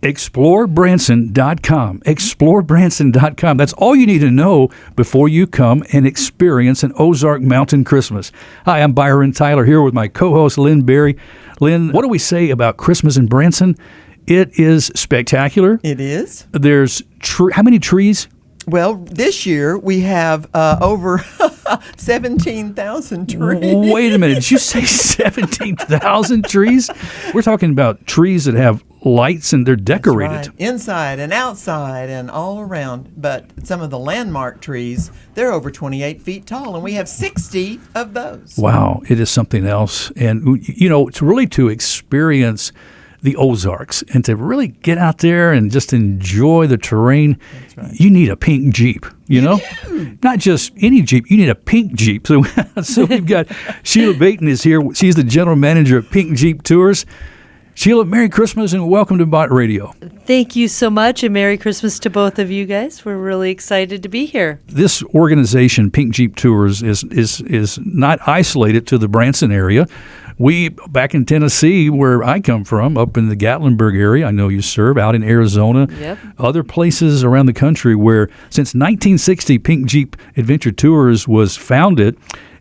ExploreBranson.com. ExploreBranson.com. That's all you need to know before you come and experience an Ozark Mountain Christmas. Hi, I'm Byron Tyler here with my co-host Lynn Berry. Lynn, what do we say about Christmas in Branson? It is spectacular. It is. There's how many trees? Well, this year we have over 17,000 trees. Wait a minute. Did you say 17,000 trees? We're talking about trees that have lights and they're decorated. That's right. Inside and outside and all around. But some of the landmark trees, they're over 28 feet tall, and we have 60 of those. Wow. It is something else. And, you know, it's really to experience the Ozarks and to really get out there and just enjoy the terrain. That's right. You need a pink Jeep, you know? Not just any Jeep, you need a pink Jeep. So we've got Sheila Baton is here. She's the general manager of Pink Jeep Tours. Sheila, Merry Christmas and welcome to Bot Radio. Thank you so much, and Merry Christmas to both of you guys. We're really excited to be here. This organization, Pink Jeep Tours, is not isolated to the Branson area. We, back in Tennessee, where I come from, up in the Gatlinburg area, I know you serve, out in Arizona, other places around the country where since 1960, Pink Jeep Adventure Tours was founded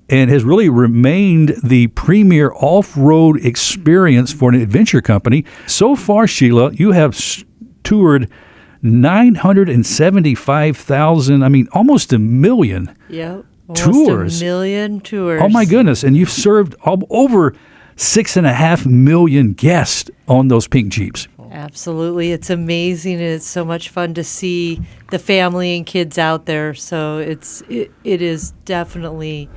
and has really remained the premier off-road experience for an adventure company. So far, Sheila, you have toured 975,000, almost a million tours. Almost a million tours. Oh, my goodness. And you've served over 6.5 million guests on those Pink Jeeps. Absolutely. It's amazing, and it's so much fun to see the family and kids out there. So it is definitely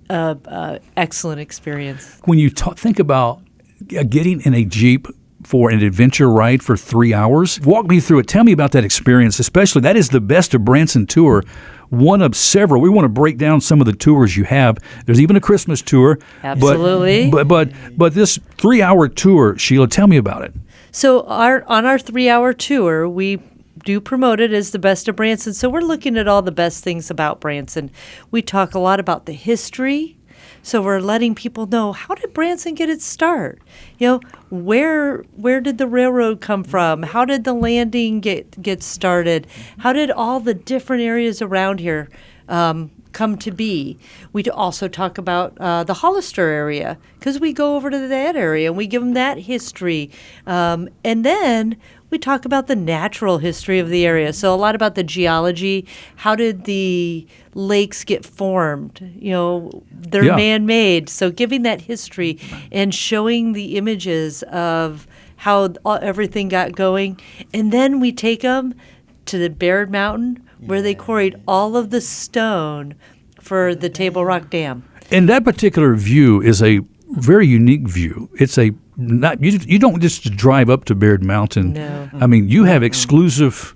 an excellent experience. When you think about getting in a Jeep for an adventure ride for 3 hours, walk me through it. Tell me about that experience, especially. That is the Best of Branson tour, one of several. We want to break down some of the tours you have. There's even a Christmas tour. Absolutely. But this 3-hour tour, Sheila, tell me about it. So on our 3-hour tour, we do promote it as the Best of Branson. So we're looking at all the best things about Branson. We talk a lot about the history. So we're letting people know, how did Branson get its start? You know, where did the railroad come from? How did the landing get started? How did all the different areas around here come to be? We also talk about the Hollister area, because we go over to that area and we give them that history. And then we talk about the natural history of the area. So a lot about the geology. How did the lakes get formed? You know, they're man-made. So giving that history and showing the images of how everything got going. And then we take them to the Baird Mountain, where they quarried all of the stone for the Table Rock Dam. And that particular view is a very unique view. It's you don't just drive up to Baird Mountain. No. You have exclusive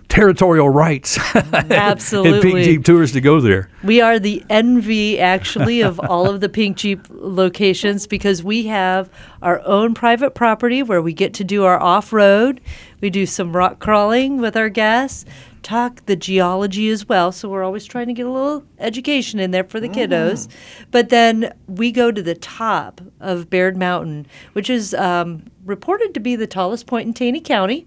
territorial rights. Absolutely. And Pink Jeep Tours to go there. We are the envy, actually, of all of the Pink Jeep locations, because we have our own private property where we get to do our off-road. We do some rock crawling with our guests, talk the geology as well. So we're always trying to get a little education in there for the kiddos. But then we go to the top of Baird Mountain, which is reported to be the tallest point in Taney County.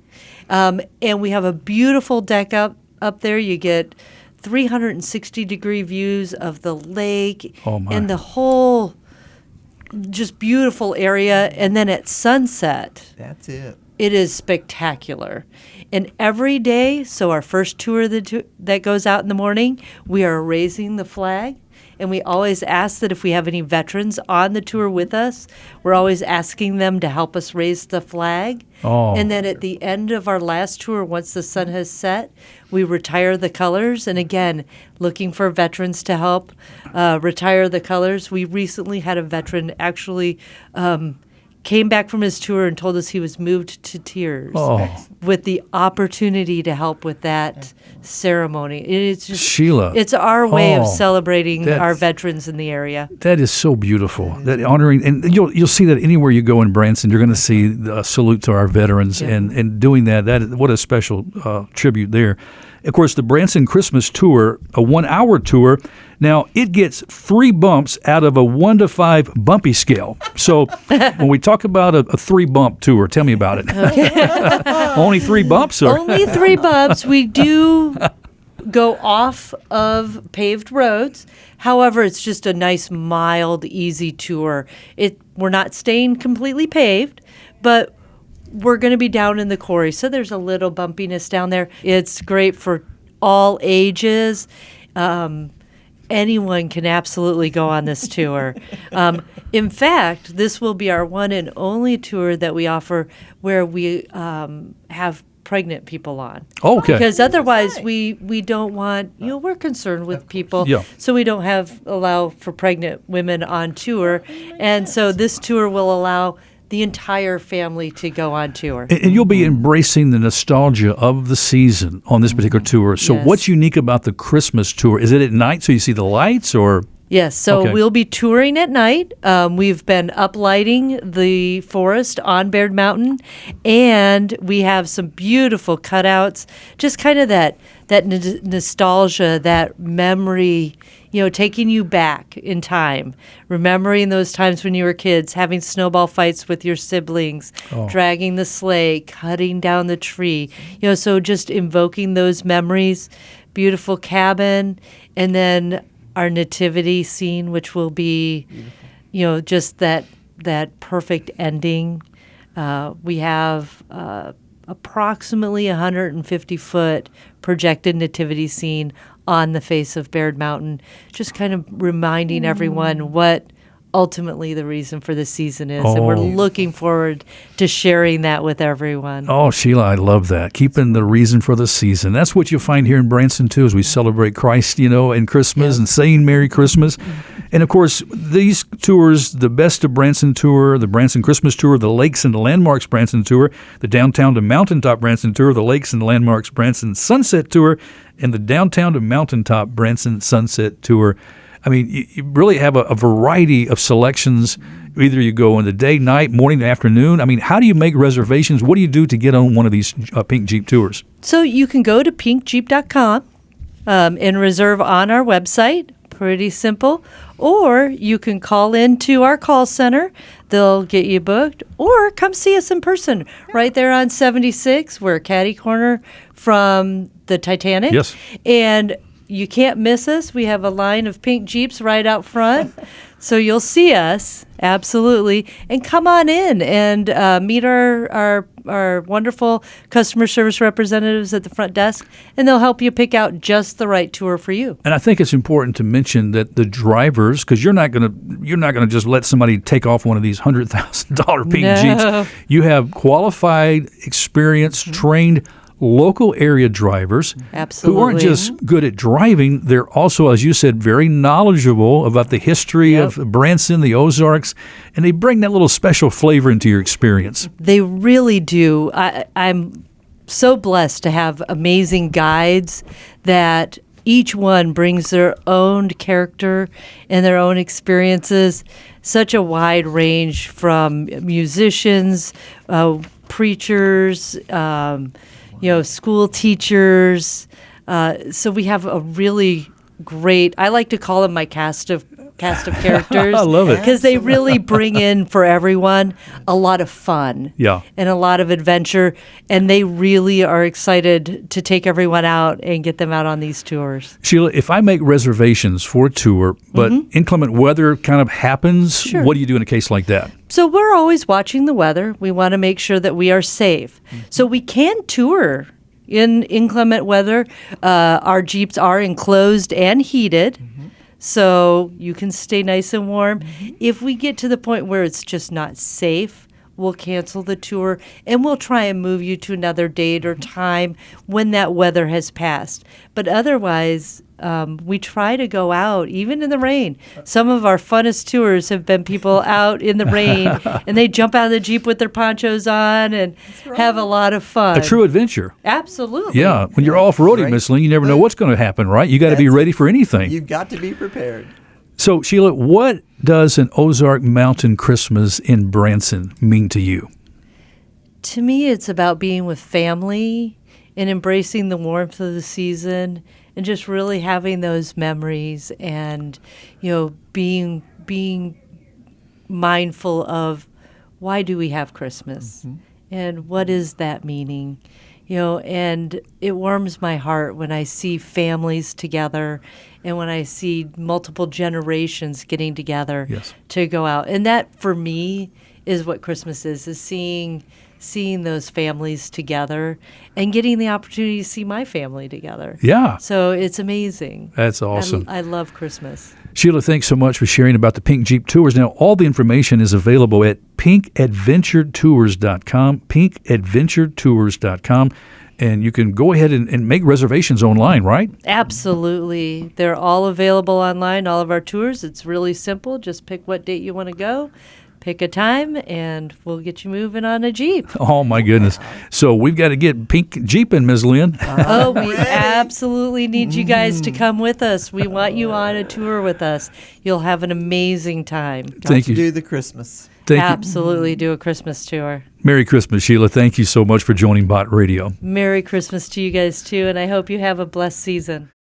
And we have a beautiful deck up there. You get 360-degree views of the lake and the whole just beautiful area. And then at sunset, that's it. It is spectacular. And every day, so our first tour that goes out in the morning, we are raising the flag. And we always ask that if we have any veterans on the tour with us, we're always asking them to help us raise the flag. And then at the end of our last tour, once the sun has set, we retire the colors. And again, looking for veterans to help retire the colors. We recently had a veteran actually came back from his tour and told us he was moved to tears with the opportunity to help with that ceremony. It's just, Sheila, it's our way of celebrating our veterans in the area. That is so beautiful. That honoring, and you'll see that anywhere you go in Branson, you're going to see a salute to our veterans, and doing that what a special tribute there. Of course, the Branson Christmas Tour, a 1-hour tour. Now, it gets 3 bumps out of a 1 to 5 bumpy scale. So when we talk about a 3-bump tour, tell me about it. Only 3 bumps? Or? Only 3 bumps. We do go off of paved roads. However, it's just a nice, mild, easy tour. We're not staying completely paved, but we're going to be down in the quarry, so there's a little bumpiness down there. It's great for all ages. Anyone can absolutely go on this tour. In fact, this will be our one and only tour that we offer where we have pregnant people on. Oh, okay. Because otherwise we don't want, we're concerned with people. Yeah. So we don't allow for pregnant women on tour. And so this tour will allow the entire family to go on tour. And you'll be embracing the nostalgia of the season on this particular tour. So Yes. what's unique about the Christmas tour? Is it at night so you see the lights, or? Yes, so Okay. we'll be touring at night. We've been uplighting the forest on Baird Mountain, and we have some beautiful cutouts, just kind of that nostalgia, that memory, taking you back in time, remembering those times when you were kids, having snowball fights with your siblings, dragging the sleigh, cutting down the tree, so just invoking those memories, beautiful cabin, and then our nativity scene, which will be, just that perfect ending. We have approximately 150-foot projected nativity scene on the face of Baird Mountain, just kind of reminding everyone what ultimately the reason for the season is. And we're looking forward to sharing that with everyone. Oh, Sheila, I love that. Keeping the reason for the season. That's what you'll find here in Branson, too, as we celebrate Christ, in Christmas and saying Merry Christmas. And, of course, these tours, the Best of Branson Tour, the Branson Christmas Tour, the Lakes and the Landmarks Branson Tour, the Downtown to Mountaintop Branson Tour, the Lakes and the Landmarks Branson Sunset Tour, and the Downtown to Mountaintop Branson Sunset Tour. I mean, you really have a variety of selections. Either you go in the day, night, morning, afternoon. I mean, how do you make reservations? What do you do to get on one of these Pink Jeep tours? So you can go to pinkjeep.com and reserve on our website. Pretty simple. Or you can call into our call center. They'll get you booked. Or come see us in person right there on 76. We're catty corner from the Titanic. Yes. And you can't miss us. We have a line of pink Jeeps right out front. So you'll see us, absolutely. And come on in and meet our wonderful customer service representatives at the front desk, and they'll help you pick out just the right tour for you. And I think it's important to mention that the drivers, because you're not gonna just let somebody take off one of these $100,000 Pink No. Jeeps. You have qualified, experienced, trained local area drivers Absolutely. who aren't just good at driving, they're also, as you said, very knowledgeable about the history of Branson, the Ozarks, and they bring that little special flavor into your experience. They really do. I'm so blessed to have amazing guides that each one brings their own character and their own experiences. Such a wide range from musicians, preachers, school teachers. So we have a really great, I like to call them my cast of characters. I love it. Because they really bring in for everyone a lot of fun. Yeah. And a lot of adventure. And they really are excited to take everyone out and get them out on these tours. Sheila, if I make reservations for a tour, but inclement weather kind of happens, Sure. what do you do in a case like that? So we're always watching the weather. We want to make sure that we are safe. So we can tour in inclement weather. Our Jeeps are enclosed and heated, so you can stay nice and warm. If we get to the point where it's just not safe, we'll cancel the tour, and we'll try and move you to another date or time when that weather has passed. But otherwise, we try to go out, even in the rain. Some of our funnest tours have been people out in the rain, and they jump out of the Jeep with their ponchos on and have a lot of fun. A true adventure. Absolutely. Yeah. When you're off-roading, Great. Miss Lynn, you never know what's going to happen, right? You got to be That's- ready for anything. You've got to be prepared. So, Sheila, what does an Ozark Mountain Christmas in Branson mean to you? To me, it's about being with family and embracing the warmth of the season and just really having those memories and, being mindful of why do we have Christmas and what is that meaning? And it warms my heart when I see families together and when I see multiple generations getting together to go out. And that, for me, is what Christmas is seeing those families together and getting the opportunity to see my family together. Yeah. So it's amazing. That's awesome. I love Christmas. Sheila, thanks so much for sharing about the Pink Jeep Tours. Now, all the information is available at pinkadventuretours.com, pinkadventuretours.com, and you can go ahead and make reservations online, right? Absolutely. They're all available online, all of our tours. It's really simple. Just pick what date you want to go. Pick a time, and we'll get you moving on a Jeep. Oh, my goodness. So we've got to get Pink Jeeping, Ms. Lynn. Oh, we absolutely need you guys to come with us. We want you on a tour with us. You'll have an amazing time. Thank you. Do the Christmas. Thank you. Absolutely do a Christmas tour. Merry Christmas, Sheila. Thank you so much for joining Bot Radio. Merry Christmas to you guys, too, and I hope you have a blessed season.